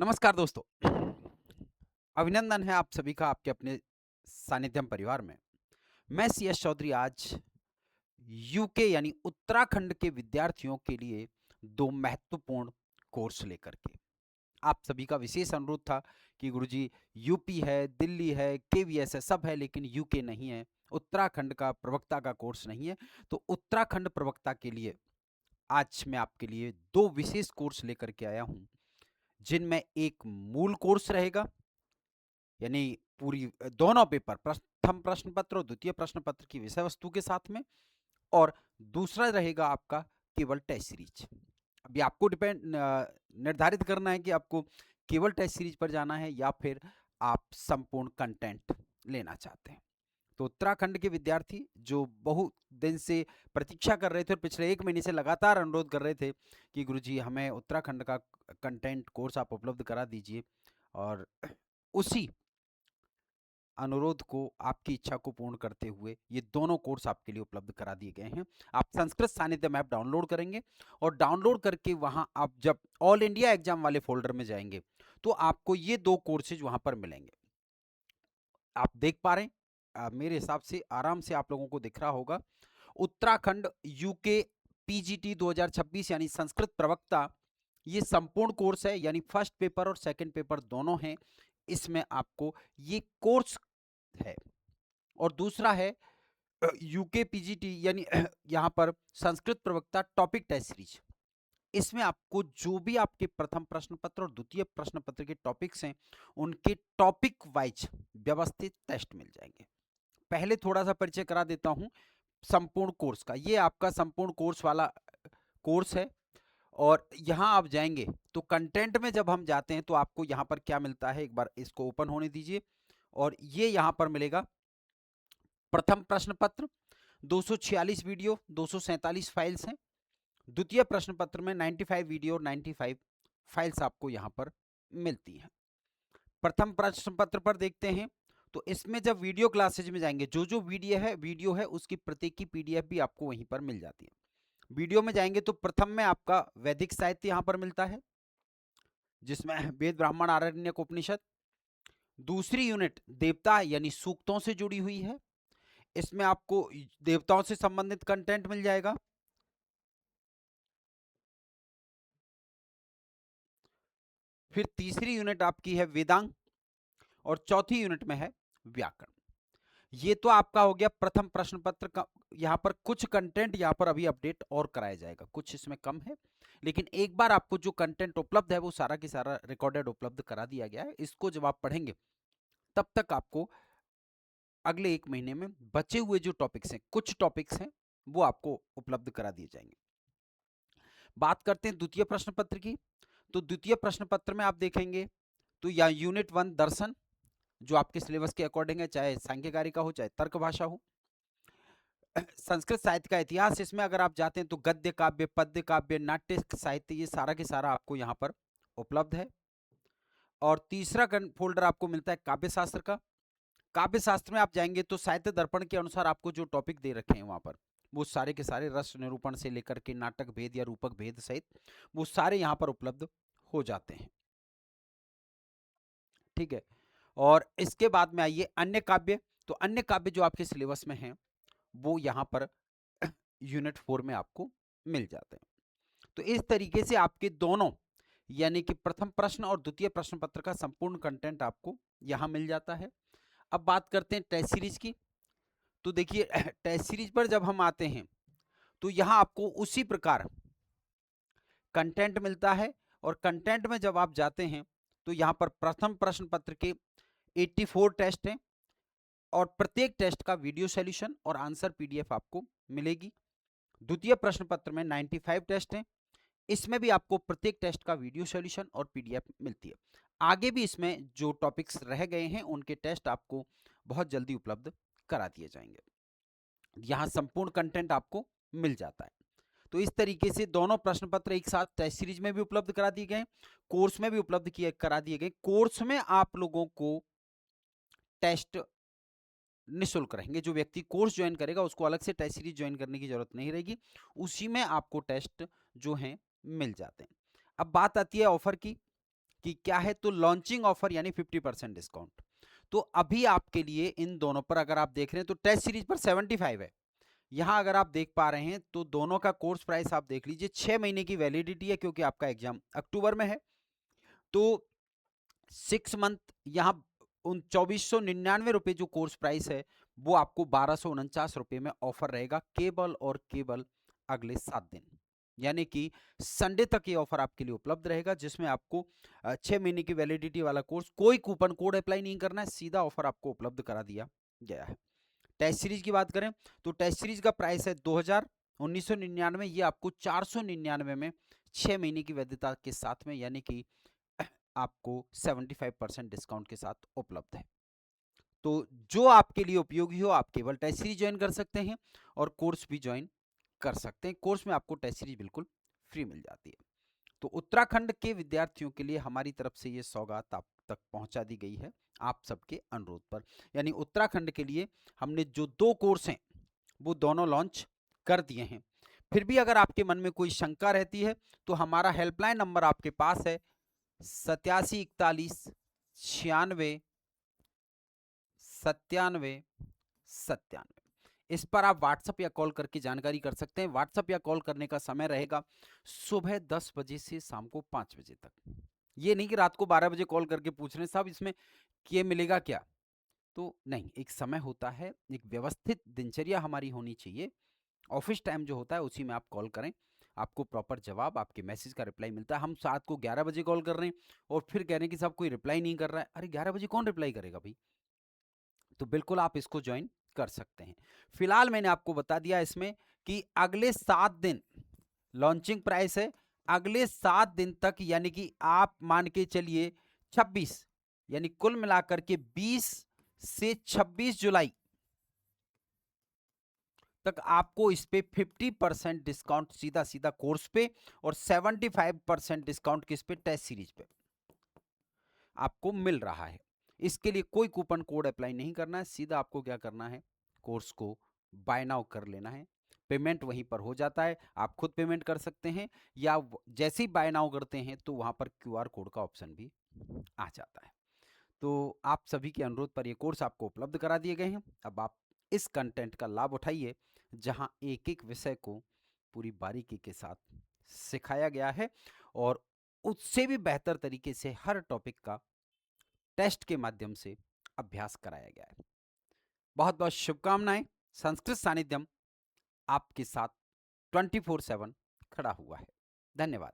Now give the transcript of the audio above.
नमस्कार दोस्तों। अभिनंदन है आप सभी का आपके अपने सानिध्यम परिवार में। मैं सीएस चौधरी आज यूके यानी उत्तराखंड के विद्यार्थियों के लिए दो महत्वपूर्ण कोर्स लेकर के आप सभी का विशेष अनुरोध था कि गुरुजी यूपी है, दिल्ली है, केवीएस है, सब है लेकिन यूके नहीं है, उत्तराखंड का प्रवक्ता का कोर्स नहीं है। तो उत्तराखंड प्रवक्ता के लिए आज मैं आपके लिए दो विशेष कोर्स लेकर के आया हूं, जिनमें एक मूल कोर्स रहेगा यानी पूरी दोनों पेपर प्रथम प्रश्न पत्र और द्वितीय प्रश्न पत्र की विषय वस्तु के साथ में, और दूसरा रहेगा आपका केवल टेस्ट सीरीज। अभी आपको निर्धारित करना है कि आपको केवल टेस्ट सीरीज पर जाना है या फिर आप संपूर्ण कंटेंट लेना चाहते हैं। तो उत्तराखंड के विद्यार्थी जो बहुत दिन से प्रतीक्षा कर रहे थे और पिछले 1 महीने से लगातार अनुरोध कर रहे थे कि गुरुजी हमें उत्तराखंड का कंटेंट कोर्स आप उपलब्ध करा दीजिए, और उसी अनुरोध को, आपकी इच्छा को पूर्ण करते हुए ये दोनों कोर्स आपके लिए उपलब्ध करा दिए गए हैं। आप संस्कृत सानिध्यम ऐप डाउनलोड करेंगे और डाउनलोड करके वहां आप जब ऑल इंडिया एग्जाम वाले फोल्डर में जाएंगे तो आपको ये दो कोर्सेज वहां पर मिलेंगे। आप देख पा रहे हैं, मेरे हिसाब से आराम से आप लोगों को दिख रहा होगा। उत्तराखंड यूके पीजीटी 2026 यानी संस्कृत प्रवक्ता, ये संपूर्ण कोर्स है, यानी फर्स्ट पेपर और सेकंड पेपर दोनों हैं इसमें। आपको ये कोर्स है। और दूसरा है यूके पीजीटी यानी यहाँ पर संस्कृत प्रवक्ता टॉपिक टेस्ट सीरीज। इसमें आपको जो भी आपके प्रथम प्रश्न पत्र और द्वितीय प्रश्न पत्र के टॉपिक्स हैं उनके टॉपिक वाइज व्यवस्थित टेस्ट मिल जाएंगे। पहले थोड़ा सा परिचय करा देता हूं संपूर्ण कोर्स का। ये आपका संपूर्ण कोर्स वाला कोर्स है, और यहां आप जाएंगे तो कंटेंट में जब हम जाते हैं तो आपको यहां पर क्या मिलता है, एक बार इसको ओपन होने दीजिए। और ये यहां पर मिलेगा प्रथम प्रश्न पत्र 246 वीडियो 247 फाइल्स हैं। द्वितीय प्रश्न पत्र में 95 वीडियो और 95 फाइल्स आपको यहां पर मिलती हैं। प्रथम प्रश्न पत्र पर देखते हैं तो इसमें जब वीडियो क्लासेज में जाएंगे, जो जो वीडियो है उसकी प्रत्येक की पीडीएफ भी आपको वहीं पर मिल जाती है। वीडियो में जाएंगे तो प्रथम में आपका वैदिक साहित्य यहां पर मिलता है, जिसमें वेद ब्राह्मण आरण्यक उपनिषद। दूसरी यूनिट देवता यानी सूक्तों से जुड़ी हुई है, इसमें आपको देवताओं से संबंधित कंटेंट मिल जाएगा। फिर तीसरी यूनिट आपकी है वेदांग, और चौथी यूनिट में है व्याकरण। ये तो आपका हो गया प्रथम प्रश्न पत्र का। यहां पर कुछ कंटेंट यहां पर अभी अपडेट और कराया जाएगा, कुछ इसमें कम है, लेकिन एक बार आपको जो कंटेंट उपलब्ध है वो सारा की सारा रिकॉर्डेड उपलब्ध करा दिया गया है। इसको जब आप पढ़ेंगे तब तक आपको अगले 1 महीने में बचे हुए जो टॉपिक्स हैं, कुछ टॉपिक्स हैं, वो आपको उपलब्ध करा दिए जाएंगे। बात करते हैं द्वितीय प्रश्न पत्र की। तो द्वितीय प्रश्न पत्र में आप देखेंगे तो या यूनिट 1 दर्शन, जो आपके सिलेबस के अकॉर्डिंग है, चाहे सांख्यकारिका हो चाहे तर्क भाषा हो। संस्कृत साहित्य का इतिहास, इसमें अगर आप जाते हैं तो गद्य काव्य, पद्य काव्य, नाट्य साहित्य, ये सारा के सारा आपको यहाँ पर उपलब्ध है। और तीसरा फोल्डर आपको मिलता है काव्य शास्त्र का। काव्य शास्त्र में आप जाएंगे तो साहित्य दर्पण के अनुसार आपको जो टॉपिक दे रखे हैं वहां पर, वो सारे के सारे रस निरूपण से लेकर के नाटक भेद या रूपक भेद सहित वो सारे यहाँ पर उपलब्ध हो जाते हैं। ठीक है। और इसके बाद में आइए अन्य काव्य। तो अन्य काव्य जो आपके सिलेबस में हैं वो यहाँ पर यूनिट 4 में आपको मिल जाते हैं। तो इस तरीके से आपके दोनों यानी कि प्रथम प्रश्न और द्वितीय प्रश्न पत्र का संपूर्ण कंटेंट आपको यहां मिल जाता है। अब बात करते हैं टेस्ट सीरीज की। तो देखिए टेस्ट सीरीज पर जब हम आते हैं तो यहां आपको उसी प्रकार कंटेंट मिलता है, और कंटेंट में जब आप जाते हैं तो यहां पर प्रथम प्रश्न पत्र के 84 टेस्ट हैं, और प्रत्येक टेस्ट का वीडियो सॉल्यूशन और आंसर पीडीएफ आपको मिलेगी। द्वितीय प्रश्न पत्र में 95 टेस्ट हैं, इसमें भी आपको प्रत्येक टेस्ट का वीडियो सॉल्यूशन और पीडीएफ मिलती है। आगे भी इसमें जो टॉपिक्स रह गए हैं उनके टेस्ट आपको बहुत जल्दी उपलब्ध करा दिए जाएंगे। यहां संपूर्ण कंटेंट आपको मिल जाता है। तो इस तरीके से दोनों प्रश्न पत्र एक साथ टेस्ट सीरीज में भी उपलब्ध करा दिए गए, कोर्स में भी उपलब्ध किए करा दिए गए। कोर्स में आप लोगों को टेस्ट निःशुल्क रहेंगे। जो व्यक्ति कोर्स ज्वाइन करेगा उसको अलग से टेस्ट सीरीज ज्वाइन करने की जरूरत नहीं रहेगी, उसी में आपको टेस्ट जो हैं मिल जाते हैं। अब बात आती है ऑफर की। कि क्या है, तो लॉन्चिंग ऑफर यानी 50% डिस्काउंट। तो अभी आपके लिए इन दोनों पर अगर आप देख रहे हैं तो टेस्ट सीरीज पर 75 है। यहां अगर आप देख पा रहे हैं तो दोनों का कोर्स प्राइस आप देख लीजिए, 6 महीने की वैलिडिटी है क्योंकि आपका एग्जाम अक्टूबर में है। तो 6 मंथ यहाँ उन 2499 रुपये जो कोर्स प्राइस है वो आपको 1249 रुपये में ऑफर रहेगा, केवल और केवल अगले 7 दिन, यानी कि संडे तक ये ऑफर आपके लिए उपलब्ध रहेगा, जिसमें आपको 6 महीने की वैलिडिटी वाला कोर्स, कोई कूपन कोड अप्लाई नहीं करना है, सीधा ऑफर आपको उपलब्ध करा दिया गया है। टेस्ट सीरीज की बात करें तो टेस्ट सीरीज का प्राइस है 1999, ये आपको 499 में 6 महीने की वैधता के साथ में, यानी कि आपको 75% डिस्काउंट के साथ उपलब्ध है। तो जो आपके लिए उपयोगी हो आप केवल टेस्ट सीरीज ज्वाइन कर सकते हैं और कोर्स भी ज्वाइन कर सकते हैं। कोर्स में आपको टेस्ट सीरीज बिल्कुल फ्री मिल जाती है। तो उत्तराखंड के विद्यार्थियों के लिए हमारी तरफ से ये सौगात आप तक पहुंचा दी गई है आप सबके अनुरोध पर। यानी उत्तराखंड के लिए हमने जो 2 कोर्स हैं वो दोनों लॉन्च कर दिए हैं। फिर भी अगर आपके मन में कोई शंका रहती है तो हमारा हेल्पलाइन नंबर आपके पास है 8741 96 97 97। इस पर आप व्हाट्सएप या कॉल करके जानकारी कर सकते हैं। व्हाट्सएप या कॉल करने का समय रहेगा सुबह 10 बजे से शाम को 5 बजे तक। ये नहीं कि रात को 12 बजे कॉल करके पूछ रहे हैं साहब इसमें ये मिलेगा क्या, तो नहीं, एक समय होता है, एक व्यवस्थित दिनचर्या हमारी होनी चाहिए। ऑफिस टाइम जो होता है उसी में आप कॉल करें, आपको प्रॉपर जवाब, आपके मैसेज का रिप्लाई मिलता है। हम रात को 11 बजे कॉल कर रहे हैं और फिर कह रहे हैं कि साहब कोई रिप्लाई नहीं कर रहा है। अरे 11 बजे कौन रिप्लाई करेगा भाई। तो बिल्कुल आप इसको ज्वाइन कर सकते हैं। फिलहाल मैंने आपको बता दिया इसमें कि अगले 7 दिन लॉन्चिंग प्राइस है, अगले 7 दिन तक, यानी कि आप मान के चलिए 26, यानी कुल मिलाकर के 20 से 26 जुलाई तक आपको इस पे 50% डिस्काउंट सीधा सीधा कोर्स पे और 75% डिस्काउंट किस पे, टेस्ट सीरीज पे आपको मिल रहा है। इसके लिए कोई कूपन कोड अप्लाई नहीं करना है, सीधा आपको क्या करना है, कोर्स को बाय नाउ कर लेना है। पेमेंट वहीं पर हो जाता है, आप खुद पेमेंट कर सकते हैं या जैसे ही बाय नाउ करते हैं तो वहां पर क्यूआर कोड का ऑप्शन भी आ जाता है। तो आप सभी के अनुरोध पर ये कोर्स आपको उपलब्ध करा दिए गए हैं। अब आप इस कंटेंट का लाभ उठाइए जहां एक एक विषय को पूरी बारीकी के साथ सिखाया गया है और उससे भी बेहतर तरीके से हर टॉपिक का टेस्ट के माध्यम से अभ्यास कराया गया है। बहुत बहुत शुभकामनाएं। संस्कृत सानिध्यम आपके साथ 24/7 खड़ा हुआ है। धन्यवाद।